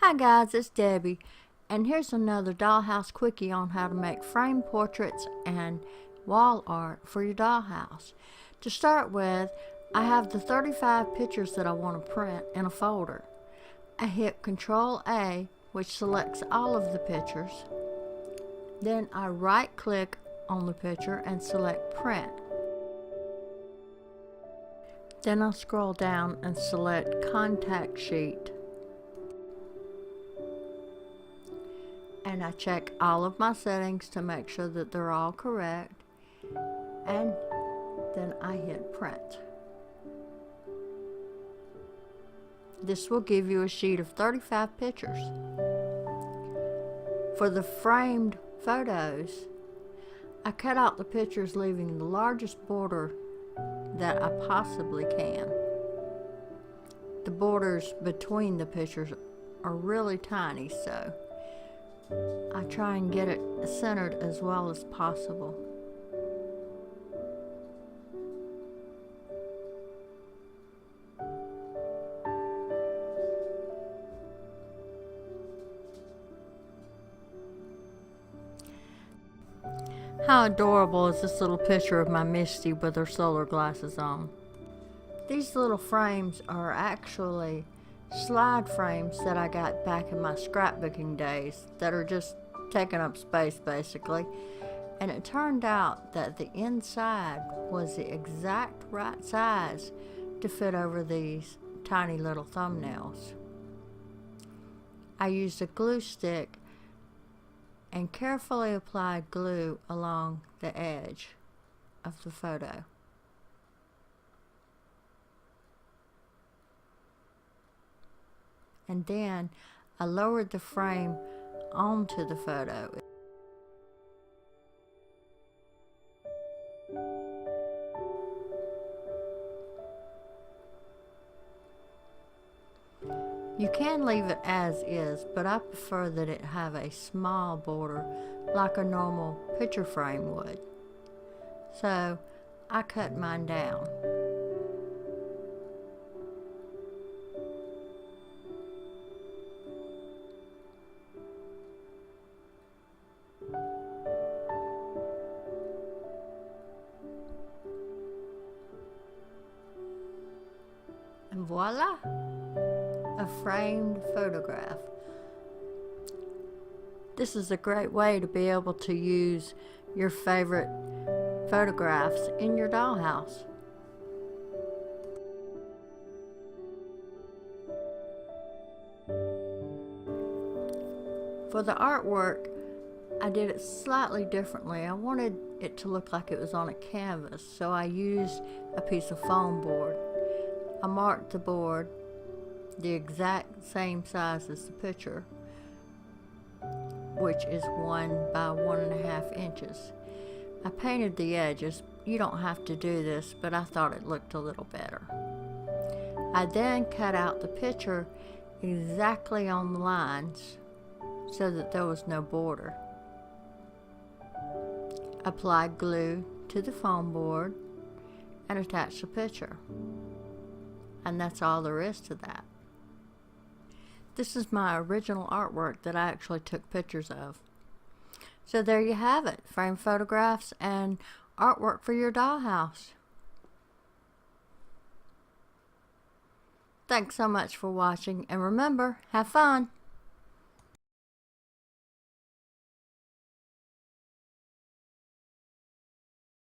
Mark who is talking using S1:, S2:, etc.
S1: Hi guys, it's Debbie, and here's another Dollhouse quickie on how to make frame portraits and wall art for your dollhouse. To start with, I have the 35 pictures that I want to print in a folder. I hit Control A, which selects all of the pictures. Then I right click on the picture and select Print. Then I'll scroll down and select Contact Sheet. And I check all of my settings to make sure that they're all correct, and then I hit Print. This will give you a sheet of 35 pictures. For the framed photos, I cut out the pictures leaving the largest border that I possibly can. The borders between the pictures are really tiny, so I try and get it centered as well as possible. How adorable is this little picture of my Misty with her solar glasses on. These little frames are actually slide frames that I got back in my scrapbooking days that are just taking up space basically, and it turned out that the inside was the exact right size to fit over these tiny little thumbnails. I used a glue stick and carefully applied glue along the edge of the photo. And then I lowered the frame onto the photo. You can leave it as is, but I prefer that it have a small border like a normal picture frame would. So I cut mine down. And voila! A framed photograph. This is a great way to be able to use your favorite photographs in your dollhouse. For the artwork, I did it slightly differently. I wanted it to look like it was on a canvas, so I used a piece of foam board. I marked the board the exact same size as the picture, which is 1 by 1.5 inches. I painted the edges. You don't have to do this, but I thought it looked a little better. I then cut out the picture exactly on the lines so that there was no border. Applied glue to the foam board and attached the picture. And that's all there is to that. This is my original artwork that I actually took pictures of. So there you have it, framed photographs and artwork for your dollhouse. Thanks so much for watching, and remember, have fun!